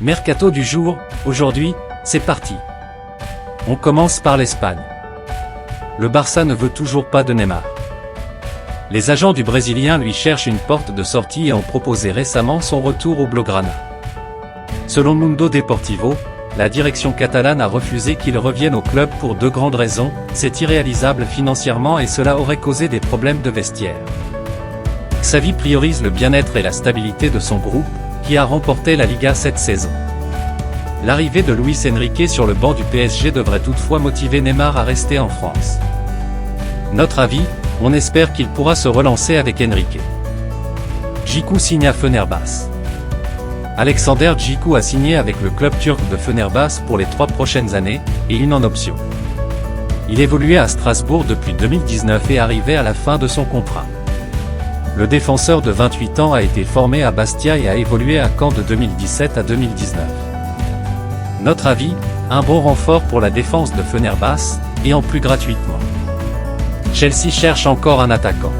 Mercato du jour, aujourd'hui, c'est parti. On commence par l'Espagne. Le Barça ne veut toujours pas de Neymar. Les agents du Brésilien lui cherchent une porte de sortie et ont proposé récemment son retour au Blaugrana. Selon Mundo Deportivo, la direction catalane a refusé qu'il revienne au club pour deux grandes raisons: c'est irréalisable financièrement et cela aurait causé des problèmes de vestiaire. Xavi priorise le bien-être et la stabilité de son groupe, qui a remporté la Liga cette saison. L'arrivée de Luis Enrique sur le banc du PSG devrait toutefois motiver Neymar à rester en France. Notre avis, on espère qu'il pourra se relancer avec Enrique. Djikou signe à Fenerbahçe. Alexander Djikou a signé avec le club turc de Fenerbahçe pour les 3 prochaines années, et une en option. Il évoluait à Strasbourg depuis 2019 et arrivait à la fin de son contrat. Le défenseur de 28 ans a été formé à Bastia et a évolué à Caen de 2017 à 2019. Notre avis, un bon renfort pour la défense de Fenerbahçe, et en plus gratuitement. Chelsea cherche encore un attaquant.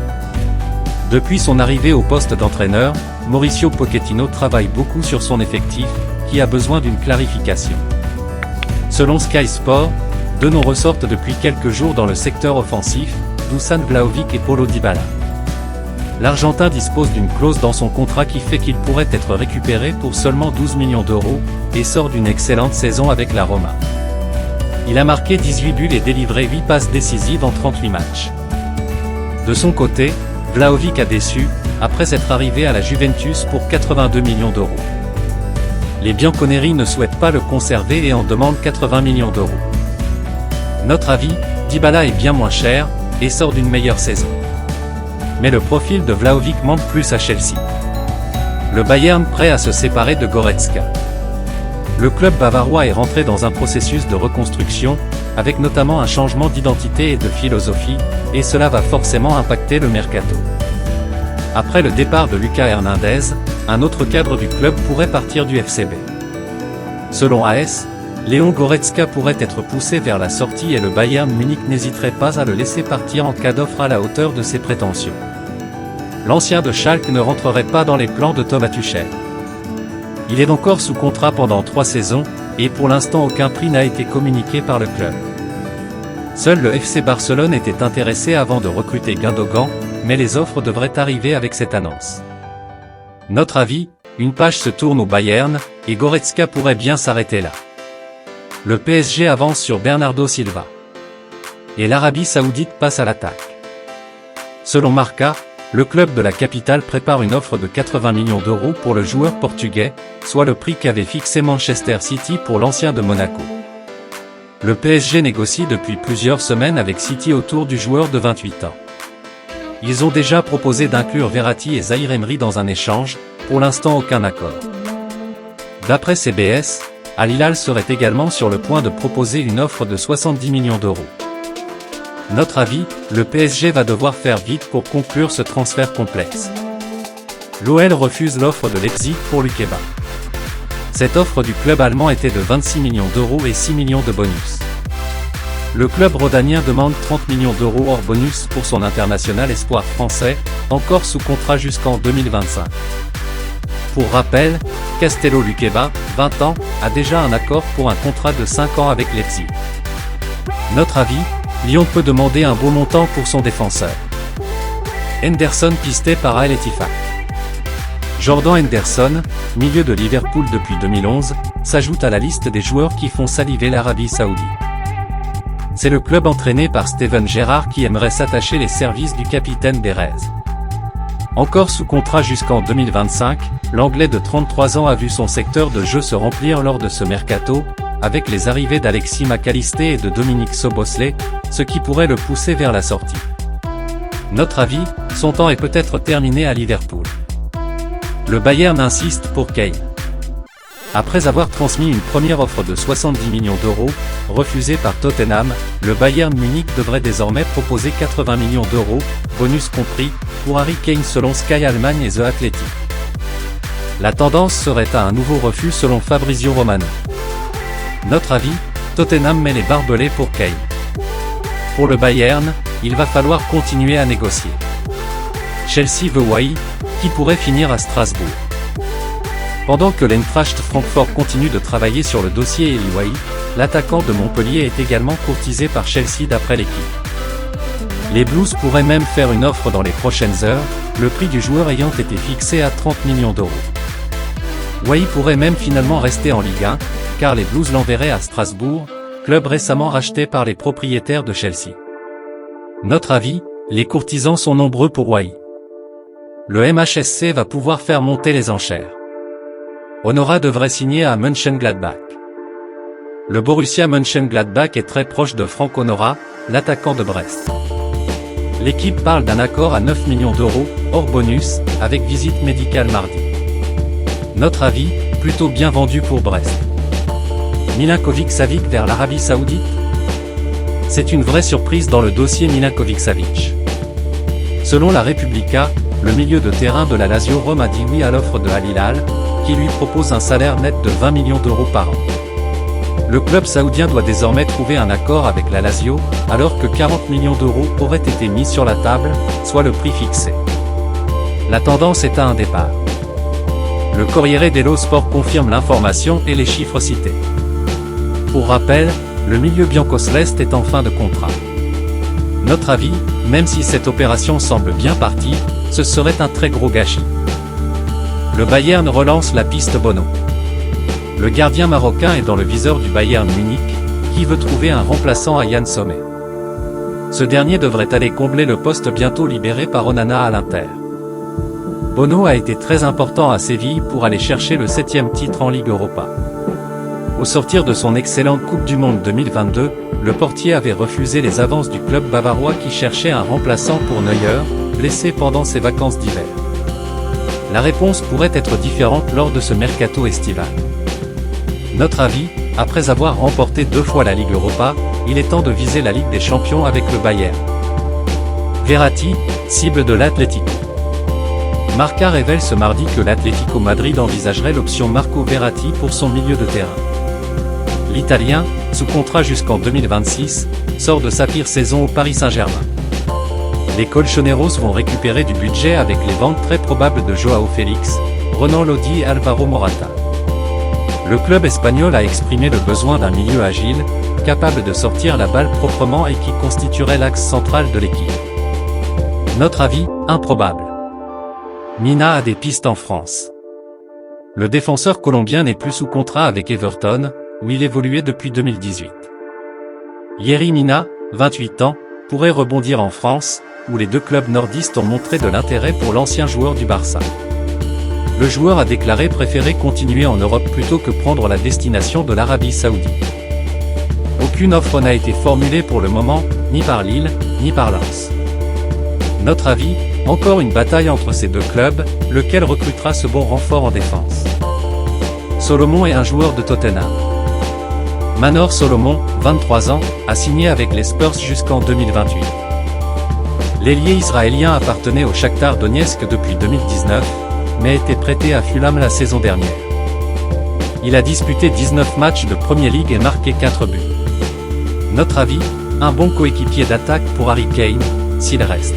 Depuis son arrivée au poste d'entraîneur, Mauricio Pochettino travaille beaucoup sur son effectif, qui a besoin d'une clarification. Selon Sky Sport, deux noms ressortent depuis quelques jours dans le secteur offensif, Dusan Vlahovic et Paulo Dybala. L'Argentin dispose d'une clause dans son contrat qui fait qu'il pourrait être récupéré pour seulement 12 millions d'euros, et sort d'une excellente saison avec la Roma. Il a marqué 18 buts et délivré 8 passes décisives en 38 matchs. De son côté, Vlahovic a déçu, après être arrivé à la Juventus pour 82 millions d'euros. Les Bianconeri ne souhaitent pas le conserver et en demandent 80 millions d'euros. Notre avis, Dybala est bien moins cher, et sort d'une meilleure saison. Mais le profil de Vlahovic manque plus à Chelsea. Le Bayern prêt à se séparer de Goretzka. Le club bavarois est rentré dans un processus de reconstruction, avec notamment un changement d'identité et de philosophie, et cela va forcément impacter le mercato. Après le départ de Lucas Hernandez, un autre cadre du club pourrait partir du FCB. Selon AS, Léon Goretzka pourrait être poussé vers la sortie et le Bayern Munich n'hésiterait pas à le laisser partir en cas d'offre à la hauteur de ses prétentions. L'ancien de Schalke ne rentrerait pas dans les plans de Thomas Tuchel. Il est encore sous contrat pendant 3 saisons, et pour l'instant aucun prix n'a été communiqué par le club. Seul le FC Barcelone était intéressé avant de recruter Gundogan, mais les offres devraient arriver avec cette annonce. Notre avis, une page se tourne au Bayern, et Goretzka pourrait bien s'arrêter là. Le PSG avance sur Bernardo Silva. Et l'Arabie Saoudite passe à l'attaque. Selon Marca, le club de la capitale prépare une offre de 80 millions d'euros pour le joueur portugais, soit le prix qu'avait fixé Manchester City pour l'ancien de Monaco. Le PSG négocie depuis plusieurs semaines avec City autour du joueur de 28 ans. Ils ont déjà proposé d'inclure Verratti et Zahir Emery dans un échange, pour l'instant aucun accord. D'après CBS, Al Hilal serait également sur le point de proposer une offre de 70 millions d'euros. Notre avis, le PSG va devoir faire vite pour conclure ce transfert complexe. L'OL refuse l'offre de Leipzig pour Lukeba. Cette offre du club allemand était de 26 millions d'euros et 6 millions de bonus. Le club rhodanien demande 30 millions d'euros hors bonus pour son international espoir français, encore sous contrat jusqu'en 2025. Pour rappel, Castello Lukeba, 20 ans, a déjà un accord pour un contrat de 5 ans avec Leipzig. Notre avis, Lyon peut demander un beau montant pour son défenseur. Henderson pisté par Al Ettifaq. Jordan Henderson, milieu de Liverpool depuis 2011, s'ajoute à la liste des joueurs qui font saliver l'Arabie Saoudite. C'est le club entraîné par Steven Gerrard qui aimerait s'attacher les services du capitaine des Reds. Encore sous contrat jusqu'en 2025, l'Anglais de 33 ans a vu son secteur de jeu se remplir lors de ce mercato, avec les arrivées d'Alexis McAllister et de Dominique Szoboszlai, ce qui pourrait le pousser vers la sortie. Notre avis, son temps est peut-être terminé à Liverpool. Le Bayern insiste pour Kane. Après avoir transmis une première offre de 70 millions d'euros, refusée par Tottenham, le Bayern Munich devrait désormais proposer 80 millions d'euros, bonus compris, pour Harry Kane selon Sky Allemagne et The Athletic. La tendance serait à un nouveau refus selon Fabrizio Romano. Notre avis, Tottenham met les barbelés pour Kane. Pour le Bayern, il va falloir continuer à négocier. Chelsea veut Wai, qui pourrait finir à Strasbourg. Pendant que l'Eintracht Francfort continue de travailler sur le dossier Eli Wahi, l'attaquant de Montpellier est également courtisé par Chelsea d'après l'équipe. Les Blues pourraient même faire une offre dans les prochaines heures, le prix du joueur ayant été fixé à 30 millions d'euros. Wahi pourrait même finalement rester en Ligue 1, car les Blues l'enverraient à Strasbourg, club récemment racheté par les propriétaires de Chelsea. Notre avis, les courtisans sont nombreux pour Wahi. Le MHSC va pouvoir faire monter les enchères. Honora devrait signer à Mönchengladbach. Le Borussia Mönchengladbach est très proche de Franck Honora, l'attaquant de Brest. L'équipe parle d'un accord à 9 millions d'euros, hors bonus, avec visite médicale mardi. Notre avis, plutôt bien vendu pour Brest. Milinkovic-Savic vers l'Arabie Saoudite? C'est une vraie surprise dans le dossier Milinkovic-Savic. Selon la Repubblica, le milieu de terrain de la Lazio Rome a dit oui à l'offre de Al Hilal, qui lui propose un salaire net de 20 millions d'euros par an. Le club saoudien doit désormais trouver un accord avec la Lazio, alors que 40 millions d'euros auraient été mis sur la table, soit le prix fixé. La tendance est à un départ. Le Corriere dello Sport confirme l'information et les chiffres cités. Pour rappel, le milieu biancoceleste est en fin de contrat. Notre avis, même si cette opération semble bien partie, ce serait un très gros gâchis. Le Bayern relance la piste Bono. Le gardien marocain est dans le viseur du Bayern Munich, qui veut trouver un remplaçant à Yann Sommer. Ce dernier devrait aller combler le poste bientôt libéré par Onana à l'Inter. Bono a été très important à Séville pour aller chercher le 7e titre en Ligue Europa. Au sortir de son excellente Coupe du Monde 2022, le portier avait refusé les avances du club bavarois qui cherchait un remplaçant pour Neuer, blessé pendant ses vacances d'hiver. La réponse pourrait être différente lors de ce mercato estival. Notre avis, après avoir remporté 2 fois la Ligue Europa, il est temps de viser la Ligue des Champions avec le Bayern. Verratti, cible de l'Atlético. Marca révèle ce mardi que l'Atlético Madrid envisagerait l'option Marco Verratti pour son milieu de terrain. L'Italien, sous contrat jusqu'en 2026, sort de sa pire saison au Paris Saint-Germain. Les Colchoneros vont récupérer du budget avec les ventes très probables de Joao Félix, Renan Lodi et Alvaro Morata. Le club espagnol a exprimé le besoin d'un milieu agile, capable de sortir la balle proprement et qui constituerait l'axe central de l'équipe. Notre avis, improbable. Mina a des pistes en France. Le défenseur colombien n'est plus sous contrat avec Everton, où il évoluait depuis 2018. Yerry Mina, 28 ans, pourrait rebondir en France, où les deux clubs nordistes ont montré de l'intérêt pour l'ancien joueur du Barça. Le joueur a déclaré préférer continuer en Europe plutôt que prendre la destination de l'Arabie Saoudite. Aucune offre n'a été formulée pour le moment, ni par Lille, ni par Lens. Notre avis, encore une bataille entre ces deux clubs, lequel recrutera ce bon renfort en défense. Solomon est un joueur de Tottenham. Manor Solomon, 23 ans, a signé avec les Spurs jusqu'en 2028. L'ailier israélien appartenait au Shakhtar Donetsk depuis 2019, mais était prêté à Fulham la saison dernière. Il a disputé 19 matchs de Premier League et marqué 4 buts. Notre avis, un bon coéquipier d'attaque pour Harry Kane, s'il reste.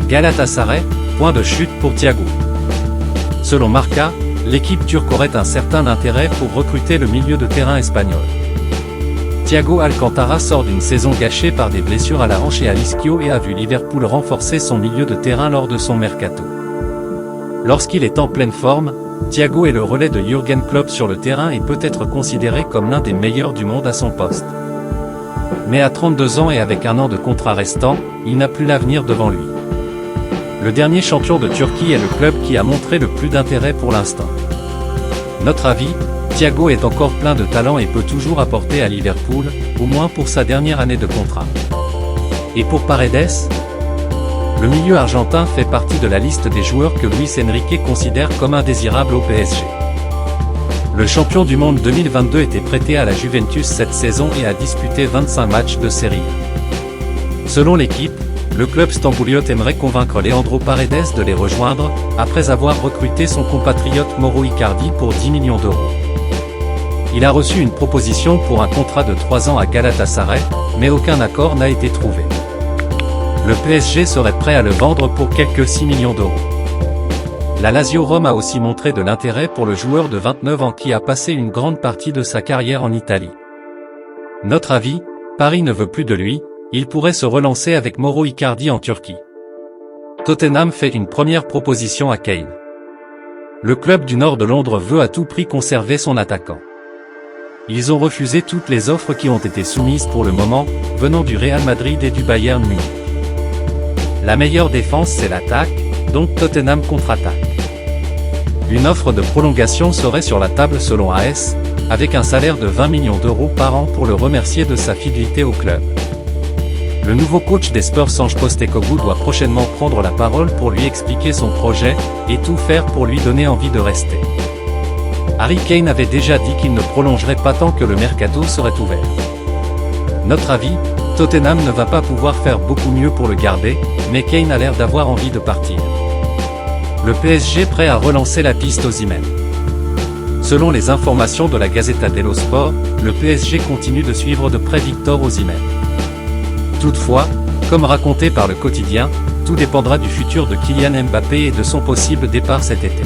Galatasaray, point de chute pour Thiago. Selon Marca, l'équipe turque aurait un certain intérêt pour recruter le milieu de terrain espagnol. Thiago Alcantara sort d'une saison gâchée par des blessures à la hanche et à l'ischio et a vu Liverpool renforcer son milieu de terrain lors de son mercato. Lorsqu'il est en pleine forme, Thiago est le relais de Jürgen Klopp sur le terrain et peut être considéré comme l'un des meilleurs du monde à son poste. Mais à 32 ans et avec un an de contrat restant, il n'a plus l'avenir devant lui. Le dernier champion de Turquie est le club qui a montré le plus d'intérêt pour l'instant. Notre avis, Thiago est encore plein de talent et peut toujours apporter à Liverpool, au moins pour sa dernière année de contrat. Et pour Paredes? Le milieu argentin fait partie de la liste des joueurs que Luis Enrique considère comme indésirables au PSG. Le champion du monde 2022 était prêté à la Juventus cette saison et a disputé 25 matchs de Serie A. Selon l'équipe, le club stambouliote aimerait convaincre Leandro Paredes de les rejoindre, après avoir recruté son compatriote Mauro Icardi pour 10 millions d'euros. Il a reçu une proposition pour un contrat de 3 ans à Galatasaray, mais aucun accord n'a été trouvé. Le PSG serait prêt à le vendre pour quelques 6 millions d'euros. la Lazio Rome a aussi montré de l'intérêt pour le joueur de 29 ans qui a passé une grande partie de sa carrière en Italie. Notre avis, Paris ne veut plus de lui, il pourrait se relancer avec Mauro Icardi en Turquie. Tottenham fait une première proposition à Kane. Le club du nord de Londres veut à tout prix conserver son attaquant. Ils ont refusé toutes les offres qui ont été soumises pour le moment, venant du Real Madrid et du Bayern Munich. La meilleure défense c'est l'attaque, donc Tottenham contre-attaque. Une offre de prolongation serait sur la table selon AS, avec un salaire de 20 millions d'euros par an pour le remercier de sa fidélité au club. Le nouveau coach des Spurs Ange Postecoglou doit prochainement prendre la parole pour lui expliquer son projet, et tout faire pour lui donner envie de rester. Harry Kane avait déjà dit qu'il ne prolongerait pas tant que le mercato serait ouvert. Notre avis, Tottenham ne va pas pouvoir faire beaucoup mieux pour le garder, mais Kane a l'air d'avoir envie de partir. Le PSG prêt à relancer la piste Osimhen. Selon les informations de la Gazzetta dello Sport, le PSG continue de suivre de près Victor Osimhen. Toutefois, comme raconté par le quotidien, tout dépendra du futur de Kylian Mbappé et de son possible départ cet été.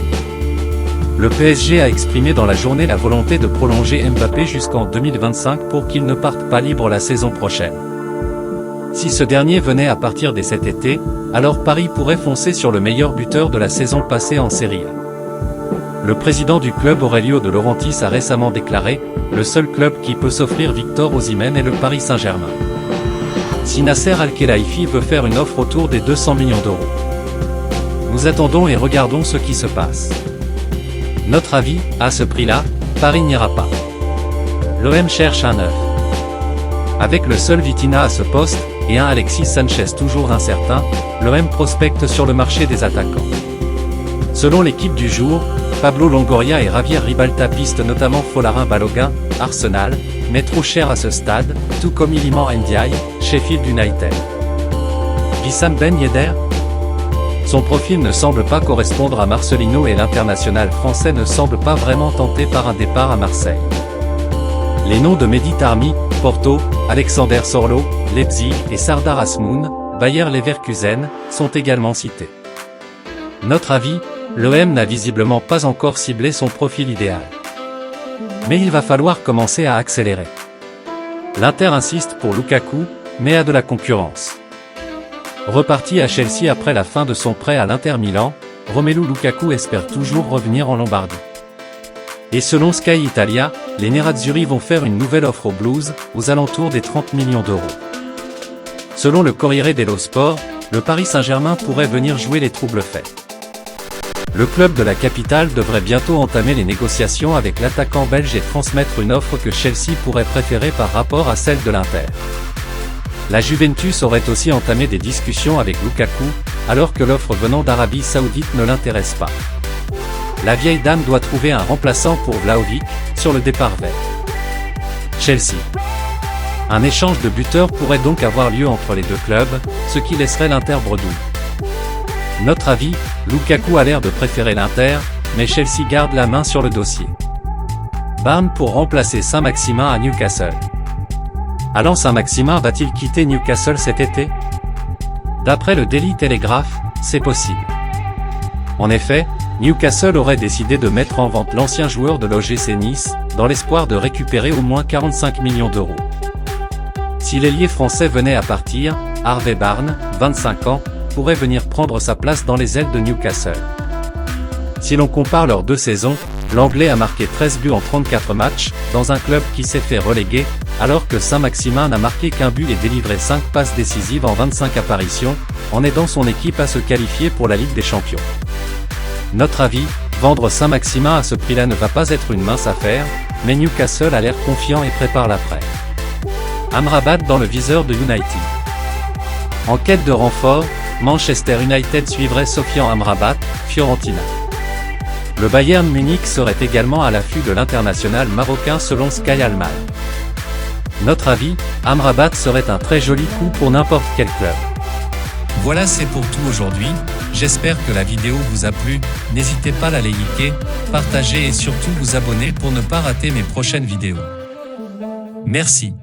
Le PSG a exprimé dans la journée la volonté de prolonger Mbappé jusqu'en 2025 pour qu'il ne parte pas libre la saison prochaine. Si ce dernier venait à partir dès cet été, alors Paris pourrait foncer sur le meilleur buteur de la saison passée en Serie A. Le président du club Aurelio De Laurentiis a récemment déclaré « Le seul club qui peut s'offrir Victor Osimhen est le Paris Saint-Germain ». Si Nasser Al-Khelaifi veut faire une offre autour des 200 millions d'euros. Nous attendons et regardons ce qui se passe. Notre avis, à ce prix-là, Paris n'ira pas. L'OM cherche un neuf. Avec le seul Vitinha à ce poste, et un Alexis Sanchez toujours incertain, l'OM prospecte sur le marché des attaquants. Selon l'équipe du jour, Pablo Longoria et Javier Ribalta pistent notamment Folarin Balogun, Arsenal, mais trop cher à ce stade, tout comme Iliman Ndiaye, Sheffield United. Wissam Ben Yedder? Son profil ne semble pas correspondre à Marcelino et l'international français ne semble pas vraiment tenté par un départ à Marseille. Les noms de Mehdi Tarmi, Porto, Alexander Sorlo, Leipzig et Sardar Azmoun, Bayer Leverkusen, sont également cités. Notre avis, l'OM n'a visiblement pas encore ciblé son profil idéal. Mais il va falloir commencer à accélérer. L'Inter insiste pour Lukaku, mais a de la concurrence. Reparti à Chelsea après la fin de son prêt à l'Inter Milan, Romelu Lukaku espère toujours revenir en Lombardie. Et selon Sky Italia, les Nerazzurri vont faire une nouvelle offre aux Blues, aux alentours des 30 millions d'euros. Selon le Corriere dello Sport, le Paris Saint-Germain pourrait venir jouer les troubles faits. Le club de la capitale devrait bientôt entamer les négociations avec l'attaquant belge et transmettre une offre que Chelsea pourrait préférer par rapport à celle de l'Inter. La Juventus aurait aussi entamé des discussions avec Lukaku, alors que l'offre venant d'Arabie Saoudite ne l'intéresse pas. La vieille dame doit trouver un remplaçant pour Vlahovic, sur le départ vert. Chelsea. Un échange de buteurs pourrait donc avoir lieu entre les deux clubs, ce qui laisserait l'Inter bredouille. Notre avis, Lukaku a l'air de préférer l'Inter, mais Chelsea garde la main sur le dossier. Barnes pour remplacer Saint-Maximin à Newcastle. Alain Saint-Maximin va-t-il quitter Newcastle cet été? D'après le Daily Telegraph, c'est possible. En effet, Newcastle aurait décidé de mettre en vente l'ancien joueur de l'OGC Nice, dans l'espoir de récupérer au moins 45 millions d'euros. Si l'ailier français venait à partir, Harvey Barnes, 25 ans, pourrait venir prendre sa place dans les ailes de Newcastle. Si l'on compare leurs deux saisons, l'Anglais a marqué 13 buts en 34 matchs, dans un club qui s'est fait reléguer, alors que Saint-Maximin n'a marqué qu'un but et délivré 5 passes décisives en 25 apparitions, en aidant son équipe à se qualifier pour la Ligue des Champions. Notre avis, vendre Saint-Maximin à ce prix-là ne va pas être une mince affaire, mais Newcastle a l'air confiant et prépare l'après. Amrabat dans le viseur de United. En quête de renfort, Manchester United suivrait Sofian Amrabat, Fiorentina. Le Bayern Munich serait également à l'affût de l'international marocain selon Sky Allemagne. Notre avis, Amrabat serait un très joli coup pour n'importe quel club. Voilà, c'est pour tout aujourd'hui, j'espère que la vidéo vous a plu, n'hésitez pas à la liker, partager et surtout vous abonner pour ne pas rater mes prochaines vidéos. Merci.